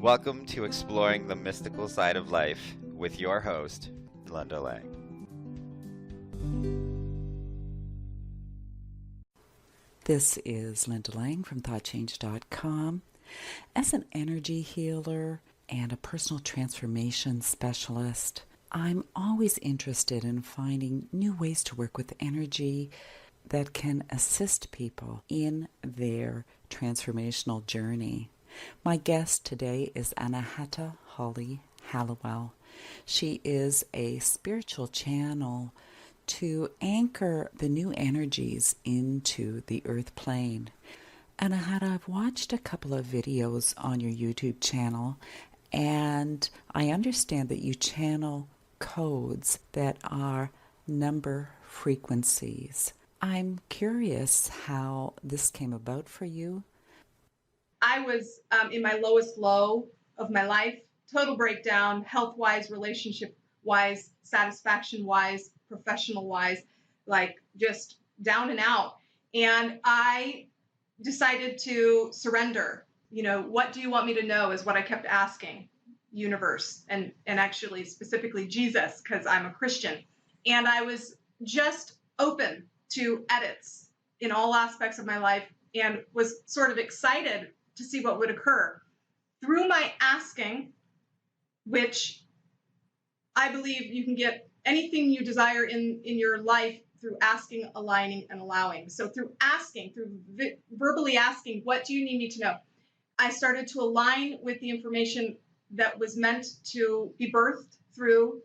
Welcome to Exploring the Mystical Side of Life with your host, Linda Lang. This is Linda Lang from ThoughtChange.com. As an energy healer and a personal transformation specialist, I'm always interested in finding new ways to work with energy that can assist people in their transformational journey. My guest today is Anahata Holly Hallowell. She is a spiritual channel to anchor the new energies into the earth plane. Anahata, I've watched a couple of videos on your YouTube channel, and I understand that you channel codes that are number frequencies. I'm curious how this came about for you. I was in my lowest low of my life, total breakdown, health-wise, relationship-wise, satisfaction-wise, professional-wise, like just down and out. And I decided to surrender. You know, what do you want me to know is what I kept asking universe and actually specifically Jesus, because I'm a Christian. And I was just open to edits in all aspects of my life and was sort of excited to see what would occur. Through my asking, which I believe you can get anything you desire in your life through asking, aligning, and allowing. So through asking, verbally asking, what do you need me to know? I started to align with the information that was meant to be birthed through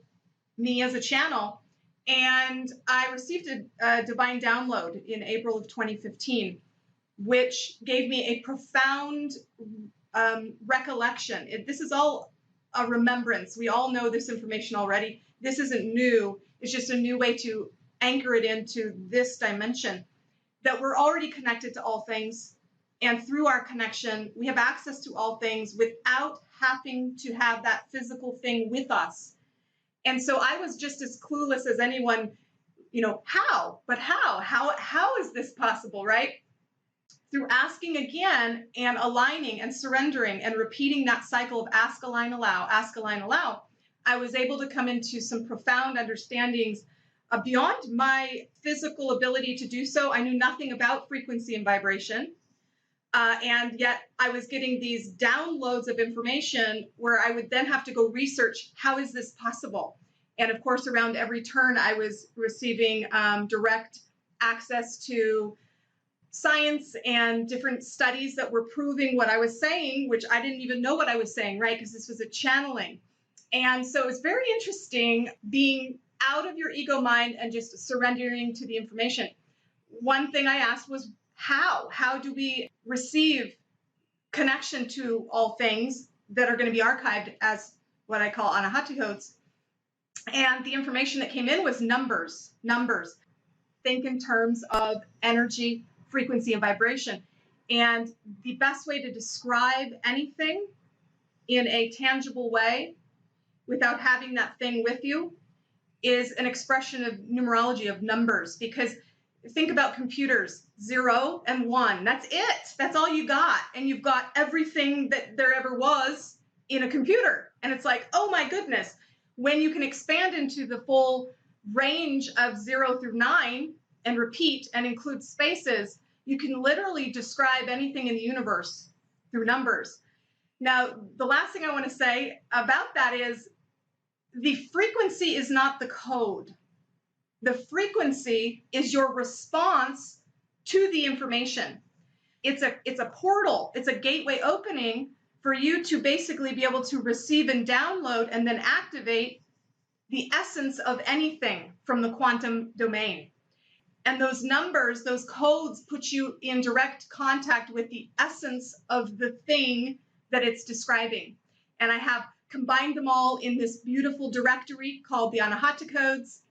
me as a channel. And I received a divine download in April of 2015, which gave me a profound recollection. This is all a remembrance. We all know this information already. This isn't new. It's just a new way to anchor it into this dimension, that we're already connected to all things. And through our connection, we have access to all things without having to have that physical thing with us. And so I was just as clueless as anyone, how? But how is this possible, right? Through asking again and aligning and surrendering and repeating that cycle of ask, align, allow, I was able to come into some profound understandings beyond my physical ability to do so. I knew nothing about frequency and vibration. And yet I was getting these downloads of information where I would then have to go research, how is this possible? And of course, around every turn, I was receiving direct access to science and different studies that were proving what I was saying, which I didn't even know what I was saying, right? Because this was a channeling. And so it's very interesting being out of your ego mind and just surrendering to the information. One thing I asked was, how? How do we receive connection to all things that are going to be archived as what I call Anahata Codes? And the information that came in was numbers. Think in terms of energy, frequency, and vibration. And the best way to describe anything in a tangible way without having that thing with you is an expression of numerology, of numbers. Because think about computers, 0 and 1. That's it. That's all you got. And you've got everything that there ever was in a computer. And it's like, oh my goodness. When you can expand into the full range of 0 through 9 and repeat and include spaces, you can literally describe anything in the universe through numbers. Now, the last thing I want to say about that is the frequency is not the code. The frequency is your response to the information. It's a portal. It's a gateway opening for you to basically be able to receive and download and then activate the essence of anything from the quantum domain. And those numbers, those codes put you in direct contact with the essence of the thing that it's describing. And I have combined them all in this beautiful directory called the Anahata Codes.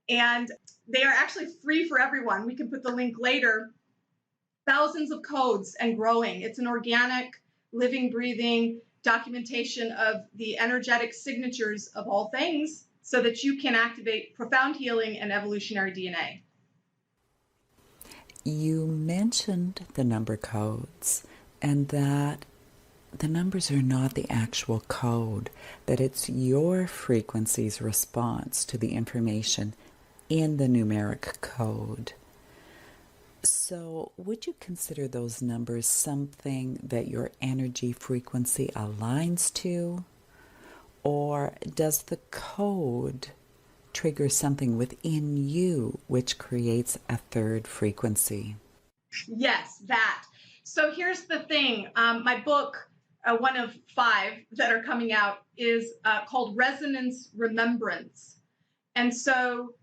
And they are actually free for everyone. We can put the link later. Thousands of codes and growing. It's an organic, living, breathing documentation of the energetic signatures of all things so that you can activate profound healing and evolutionary DNA. You mentioned the number codes and that the numbers are not the actual code, that it's your frequency's response to the information in the numeric code. So, would you consider those numbers something that your energy frequency aligns to? Or does the code trigger something within you which creates a third frequency? Yes, that. So here's the thing. My book, one of 5 that are coming out, is called Resonance Remembrance. And so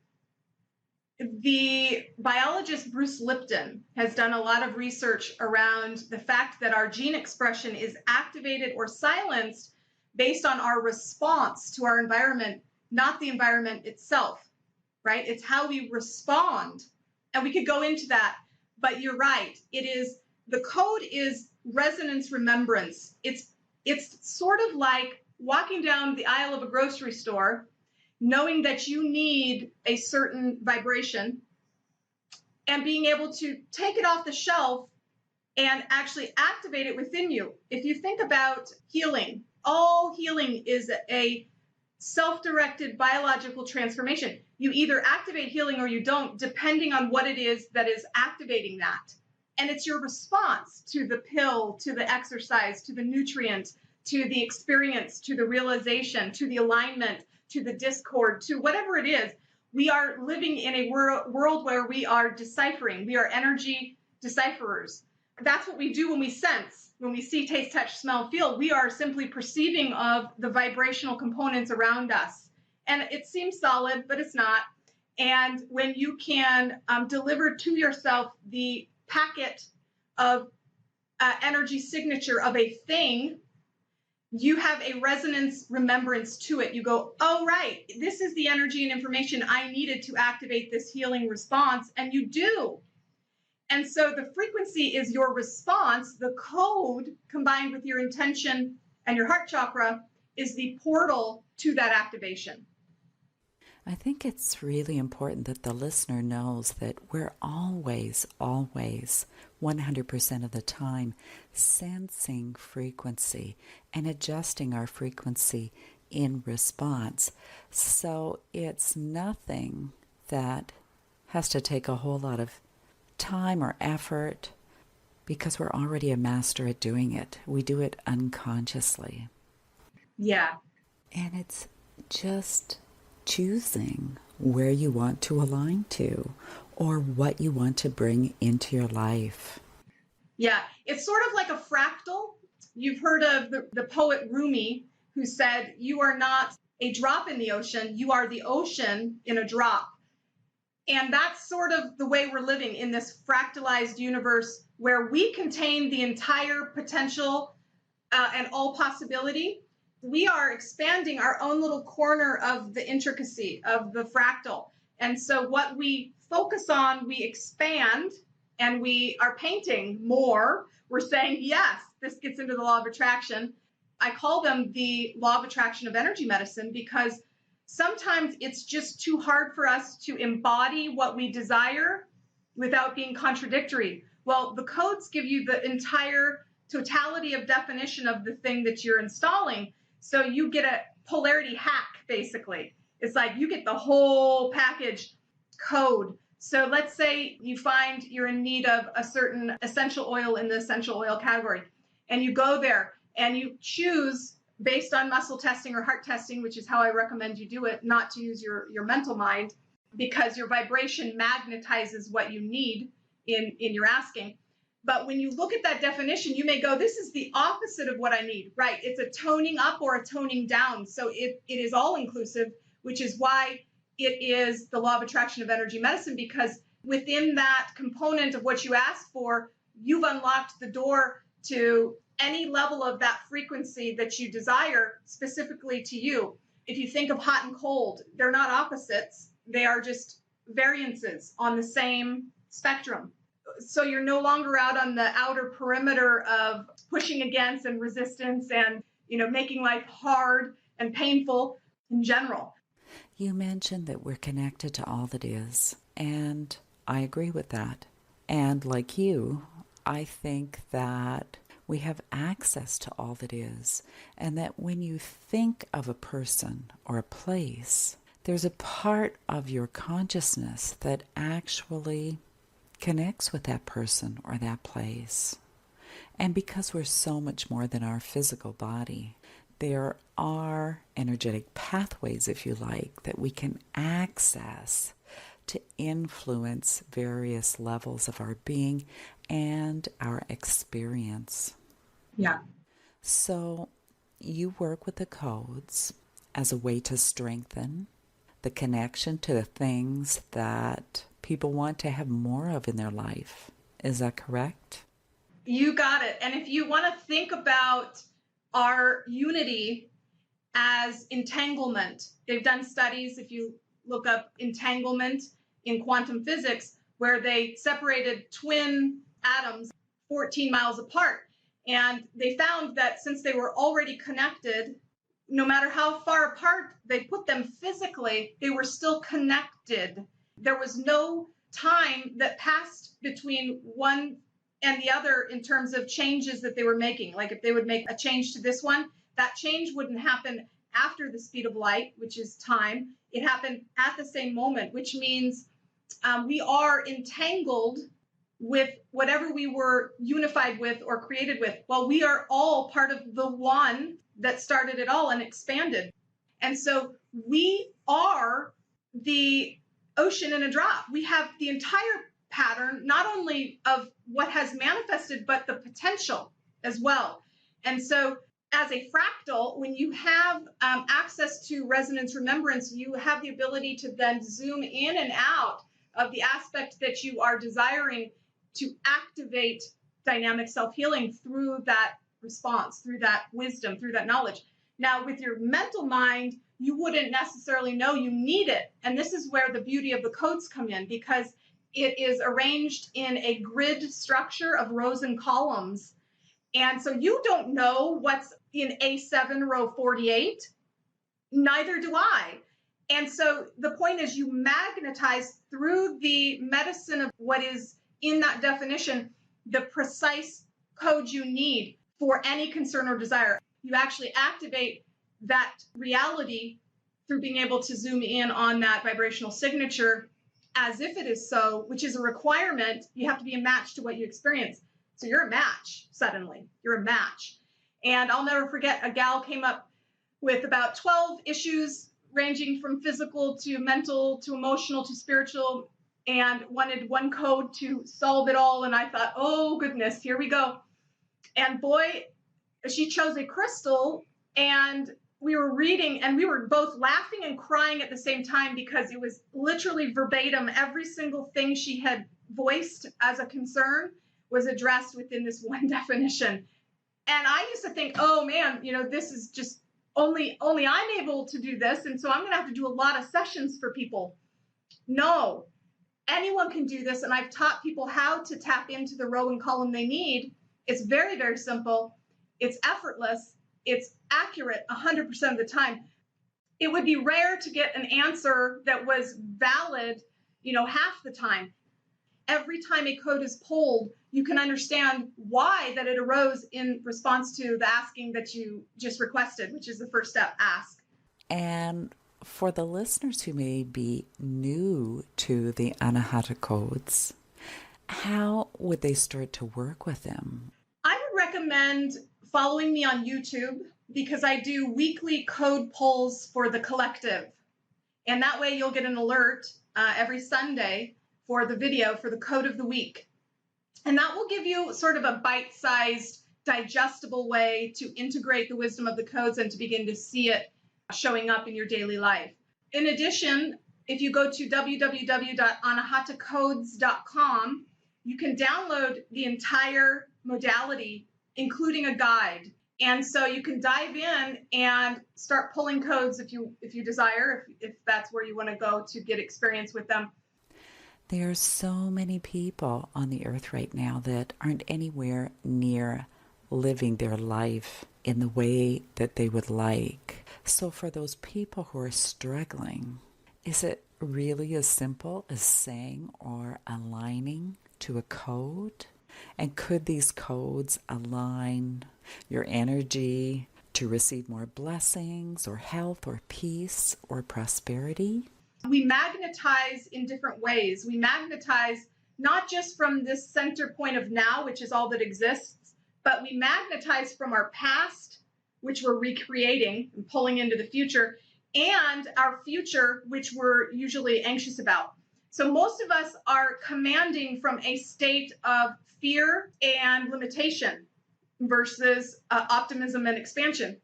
the biologist Bruce Lipton has done a lot of research around the fact that our gene expression is activated or silenced based on our response to our environment, not the environment itself, right? It's how we respond. And we could go into that, but you're right. The code is resonance remembrance. It's sort of like walking down the aisle of a grocery store, knowing that you need a certain vibration and being able to take it off the shelf and actually activate it within you. If you think about healing, all healing is a self-directed biological transformation. You either activate healing or you don't, depending on what it is that is activating that. And it's your response to the pill, to the exercise, to the nutrient, to the experience, to the realization, to the alignment, to the discord, to whatever it is. We are living in a world where we are deciphering. We are energy decipherers. That's what we do when we sense, when we see, taste, touch, smell, feel. We are simply perceiving of the vibrational components around us. And it seems solid, but it's not. And when you can deliver to yourself the packet of energy signature of a thing, you have a resonance remembrance to it. You go, oh, right, this is the energy and information I needed to activate this healing response. And you do. And so the frequency is your response. The code, combined with your intention and your heart chakra, is the portal to that activation. I think it's really important that the listener knows that we're always, 100% of the time, sensing frequency and adjusting our frequency in response. So it's nothing that has to take a whole lot of time or effort because we're already a master at doing it. We do it unconsciously. Yeah. And it's just choosing where you want to align to or what you want to bring into your life. Yeah, it's sort of like a fractal. You've heard of the poet Rumi, who said, you are not a drop in the ocean, you are the ocean in a drop. And that's sort of the way we're living in this fractalized universe where we contain the entire potential and all possibility. We are expanding our own little corner of the intricacy of the fractal. And so what we focus on, we expand, and we are painting more. We're saying, yes, this gets into the law of attraction. I call them the law of attraction of energy medicine because sometimes it's just too hard for us to embody what we desire without being contradictory. Well, the codes give you the entire totality of definition of the thing that you're installing. So you get a polarity hack, basically. It's like you get the whole package code. So let's say you find you're in need of a certain essential oil in the essential oil category, and you go there and you choose based on muscle testing or heart testing, which is how I recommend you do it, not to use your mental mind, because your vibration magnetizes what you need in your asking. But when you look at that definition, you may go, this is the opposite of what I need, right? It's a toning up or a toning down. So it is all inclusive, which is why it is the law of attraction of energy medicine, because within that component of what you asked for, you've unlocked the door to any level of that frequency that you desire specifically to you. If you think of hot and cold, they're not opposites. They are just variances on the same spectrum. So you're no longer out on the outer perimeter of pushing against and resistance and, making life hard and painful in general. You mentioned that we're connected to all that is, and I agree with that. And like you, I think that We have access to all that is, and that when you think of a person or a place, there's a part of your consciousness that actually connects with that person or that place. And because we're so much more than our physical body, there are energetic pathways, if you like, that we can access to influence various levels of our being and our experience. Yeah. So you work with the codes as a way to strengthen the connection to the things that people want to have more of in their life. Is that correct? You got it. And if you want to think about our unity as entanglement, they've done studies, if you look up entanglement in quantum physics, where they separated twin atoms 14 miles apart. And they found that since they were already connected, no matter how far apart they put them physically, they were still connected. There was no time that passed between one and the other in terms of changes that they were making. Like if they would make a change to this one, that change wouldn't happen after the speed of light, which is time. It happened at the same moment, which means we are entangled with whatever we were unified with or created with. Well, we are all part of the one that started it all and expanded. And so we are the ocean in a drop. We have the entire pattern, not only of what has manifested, but the potential as well. And so as a fractal, when you have access to resonance remembrance, you have the ability to then zoom in and out of the aspect that you are desiring to activate dynamic self-healing through that response, through that wisdom, through that knowledge. Now, with your mental mind, you wouldn't necessarily know you need it. And this is where the beauty of the codes come in, because it is arranged in a grid structure of rows and columns. And so you don't know what's in A7 row 48. Neither do I. And so the point is you magnetize through the medicine of what is in that definition, the precise code you need for any concern or desire. You actually activate that reality through being able to zoom in on that vibrational signature as if it is so, which is a requirement. You have to be a match to what you experience. So you're a match suddenly. You're a match. And I'll never forget, a gal came up with about 12 issues ranging from physical to mental to emotional to spiritual, and wanted one code to solve it all. And I thought, oh goodness, here we go. And boy, she chose a crystal, and we were reading and we were both laughing and crying at the same time, because it was literally verbatim. Every single thing she had voiced as a concern was addressed within this one definition. And I used to think, oh man, this is just only I'm able to do this. And so I'm going to have to do a lot of sessions for people. No, anyone can do this. And I've taught people how to tap into the row and column they need. It's very, very simple. It's effortless. It's accurate 100% of the time. It would be rare to get an answer that was valid, half the time. Every time a code is pulled, you can understand why that it arose in response to the asking that you just requested, which is the first step, ask. And for the listeners who may be new to the Anahata Codes, how would they start to work with them? I would recommend following me on YouTube, because I do weekly code pulls for the collective. And that way you'll get an alert every Sunday for the video for the code of the week. And that will give you sort of a bite-sized, digestible way to integrate the wisdom of the codes and to begin to see it showing up in your daily life. In addition, if you go to www.anahatacodes.com, you can download the entire modality, including a guide. And so you can dive in and start pulling codes if you desire, if that's where you want to go to get experience with them. There are so many people on the earth right now that aren't anywhere near living their life in the way that they would like. So for those people who are struggling, is it really as simple as saying or aligning to a code? And could these codes align your energy to receive more blessings or health or peace or prosperity? We magnetize in different ways. We magnetize not just from this center point of now, which is all that exists, but we magnetize from our past, which we're recreating and pulling into the future, and our future, which we're usually anxious about. So most of us are commanding from a state of fear and limitation versus optimism and expansion.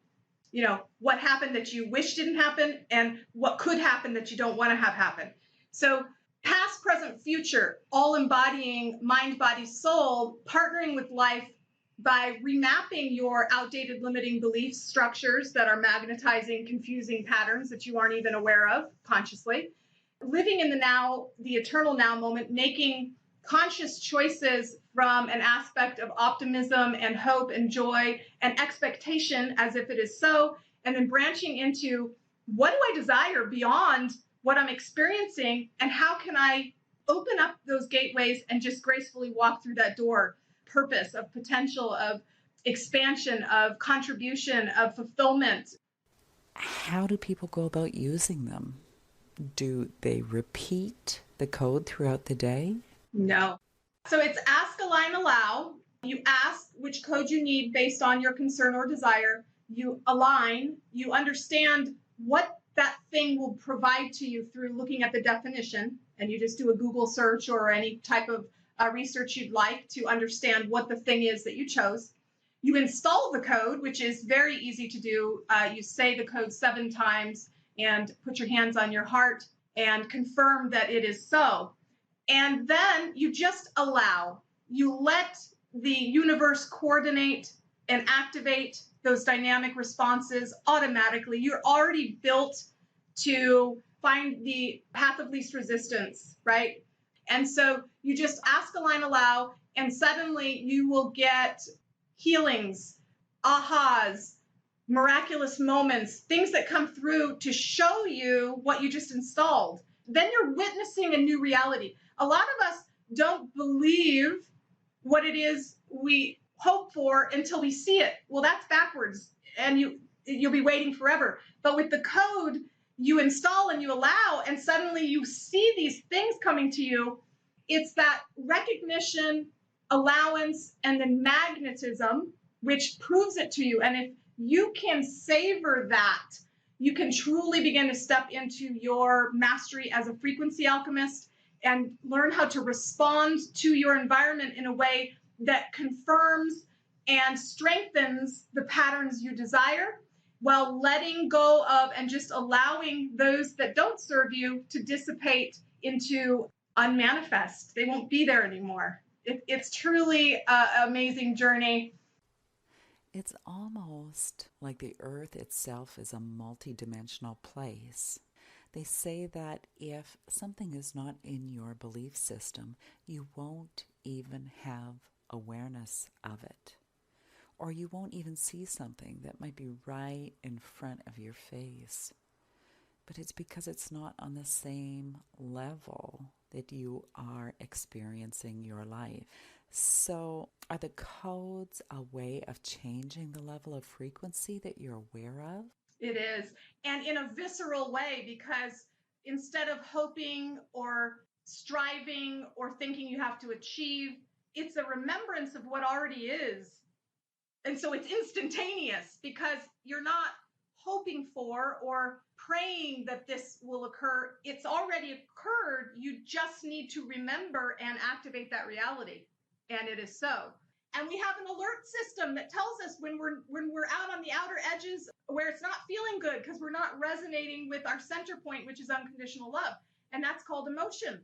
You know, what happened that you wish didn't happen and what could happen that you don't want to have happen. So past, present, future, all embodying mind, body, soul, partnering with life by remapping your outdated limiting belief structures that are magnetizing confusing patterns that you aren't even aware of consciously, living in the now, the eternal now moment, making conscious choices from an aspect of optimism and hope and joy and expectation as if it is so, and then branching into what do I desire beyond what I'm experiencing, and how can I open up those gateways and just gracefully walk through that door, purpose, of potential, of expansion, of contribution, of fulfillment. How do people go about using them? Do they repeat the code throughout the day? No. So it's ask, align, allow. You ask which code you need based on your concern or desire. You align, you understand what that thing will provide to you through looking at the definition, and you just do a Google search or any type of research you'd like to understand what the thing is that you chose. You install the code, which is very easy to do. You say the code 7 times and put your hands on your heart and confirm that it is so. And then you just allow. You let the universe coordinate and activate those dynamic responses automatically. You're already built to find the path of least resistance, right? And so you just ask, align, allow, and suddenly you will get healings, ahas, miraculous moments, things that come through to show you what you just installed. Then you're witnessing a new reality. A lot of us don't believe what it is we hope for until we see it. Well, that's backwards, and you'll be waiting forever. But with the code, you install and you allow, and suddenly you see these things coming to you. It's that recognition, allowance, and then magnetism, which proves it to you. And if you can savor that, you can truly begin to step into your mastery as a frequency alchemist and learn how to respond to your environment in a way that confirms and strengthens the patterns you desire, while letting go of and just allowing those that don't serve you to dissipate into unmanifest. They won't be there anymore. It's truly an amazing journey. It's almost like the earth itself is a multidimensional place. They say that if something is not in your belief system, you won't even have awareness of it. Or you won't even see something that might be right in front of your face. But it's because it's not on the same level that you are experiencing your life. So are the codes a way of changing the level of frequency that you're aware of? It is. And in a visceral way, because instead of hoping or striving or thinking you have to achieve, it's a remembrance of what already is. And so it's instantaneous because you're not hoping for or praying that this will occur. It's already occurred. You just need to remember and activate that reality. And it is so. And we have an alert system that tells us when we're out on the outer edges where it's not feeling good because we're not resonating with our center point, which is unconditional love. And that's called emotion.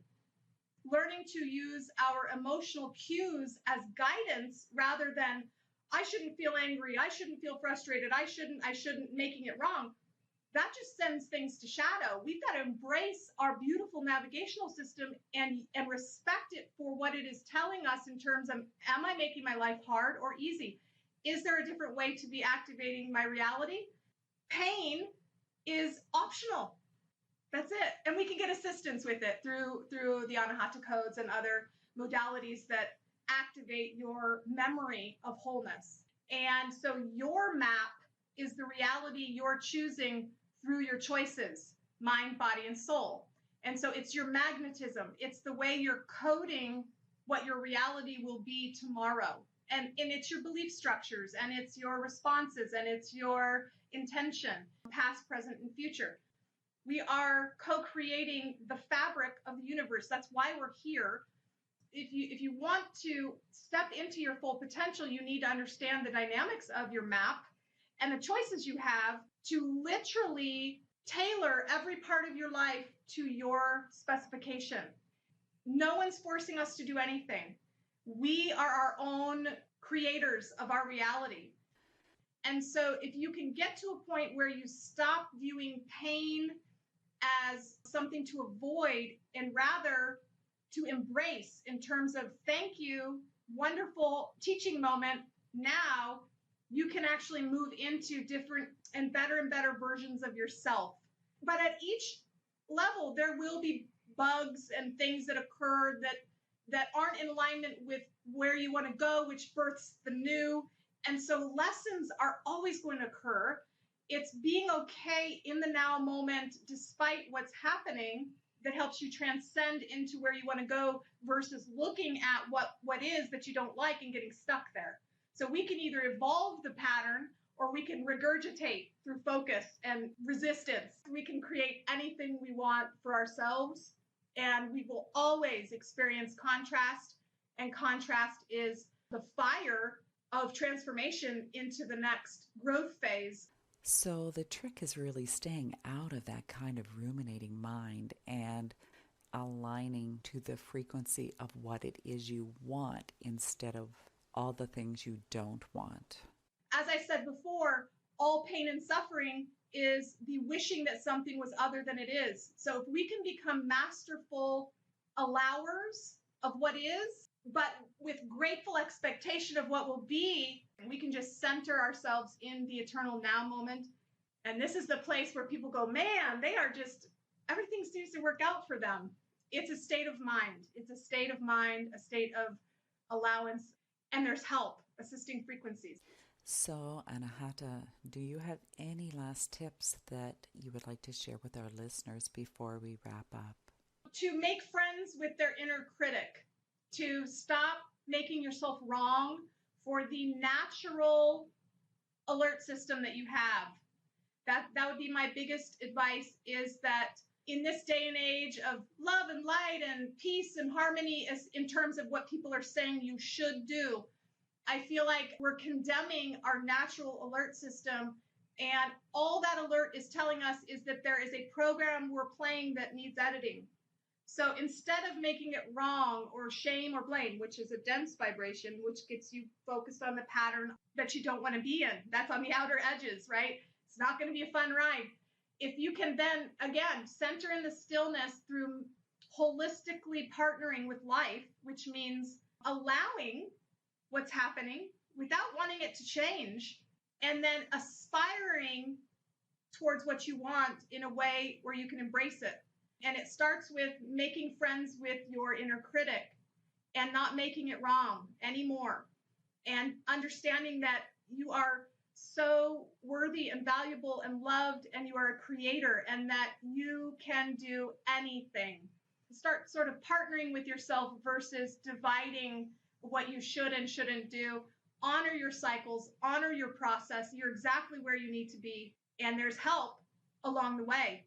Learning to use our emotional cues as guidance rather than I shouldn't feel angry, I shouldn't feel frustrated, I shouldn't, making it wrong. That just sends things to shadow. We've got to embrace our beautiful navigational system and respect it for what it is telling us in terms of, am I making my life hard or easy? Is there a different way to be activating my reality? Pain is optional. That's it. And we can get assistance with it through the Anahata Codes and other modalities that activate your memory of wholeness. And so your map is the reality you're choosing through your choices, mind, body, and soul. And so it's your magnetism. It's the way you're coding what your reality will be tomorrow. And it's your belief structures, and it's your responses, and it's your intention, past, present, and future. We are co-creating the fabric of the universe. That's why we're here. If you want to step into your full potential, you need to understand the dynamics of your map and the choices you have to literally tailor every part of your life to your specification. No one's forcing us to do anything. We are our own creators of our reality. And so if you can get to a point where you stop viewing pain as something to avoid and rather to embrace in terms of, thank you, wonderful teaching moment, now you can actually move into different and better versions of yourself. But at each level, there will be bugs and things that occur that aren't in alignment with where you want to go, which births the new. And so lessons are always going to occur. It's being okay in the now moment, despite what's happening, that helps you transcend into where you want to go versus looking at what is that you don't like and getting stuck there. So we can either evolve the pattern or we can regurgitate through focus and resistance. We can create anything we want for ourselves, and we will always experience contrast, and contrast is the fire of transformation into the next growth phase. So the trick is really staying out of that kind of ruminating mind and aligning to the frequency of what it is you want instead of all the things you don't want. As I said before, all pain and suffering is the wishing that something was other than it is. So if we can become masterful allowers of what is, but with grateful expectation of what will be, we can just center ourselves in the eternal now moment. And this is the place where people go, man, they are just, everything seems to work out for them. It's a state of mind. It's a state of mind, a state of allowance, and there's help, assisting frequencies. So, Anahata, do you have any last tips that you would like to share with our listeners before we wrap up? To make friends with their inner critic, to stop making yourself wrong for the natural alert system that you have. That would be my biggest advice, is that in this day and age of love and light and peace and harmony, as in terms of what people are saying you should do, I feel like we're condemning our natural alert system, and all that alert is telling us is that there is a program we're playing that needs editing. So instead of making it wrong or shame or blame, which is a dense vibration, which gets you focused on the pattern that you don't want to be in, that's on the outer edges, right? It's not going to be a fun ride. If you can then, again, center in the stillness through holistically partnering with life, which means allowing what's happening without wanting it to change, and then aspiring towards what you want in a way where you can embrace it. And it starts with making friends with your inner critic and not making it wrong anymore, and understanding that you are so worthy and valuable and loved, and you are a creator, and that you can do anything. Start sort of partnering with yourself versus dividing what you should and shouldn't do. Honor your cycles, honor your process. You're exactly where you need to be, and there's help along the way.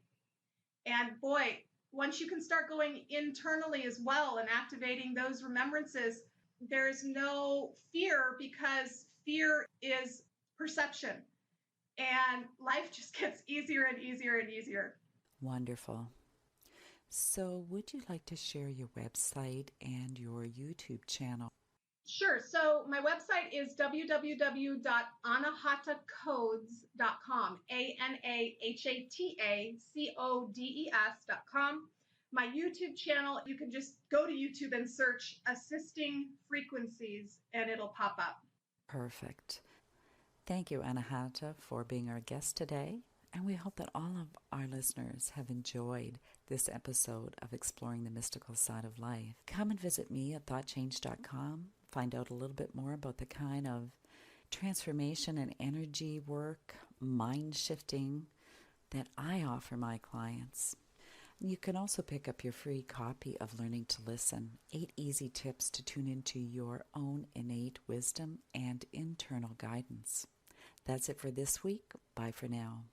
And boy, once you can start going internally as well and activating those remembrances, there's no fear, because fear is perception. And life just gets easier and easier and easier. Wonderful. So would you like to share your website and your YouTube channel? Sure. So my website is www.anahatacodes.com, ANAHATACODES.com. My YouTube channel, you can just go to YouTube and search Assisting Frequencies, and it'll pop up. Perfect. Thank you, Anahata, for being our guest today. And we hope that all of our listeners have enjoyed this episode of Exploring the Mystical Side of Life. Come and visit me at thoughtchange.com find out a little bit more about the kind of transformation and energy work, mind shifting that I offer my clients. You can also pick up your free copy of Learning to Listen, 8 easy tips to tune into your own innate wisdom and internal guidance. That's it for this week. Bye for now.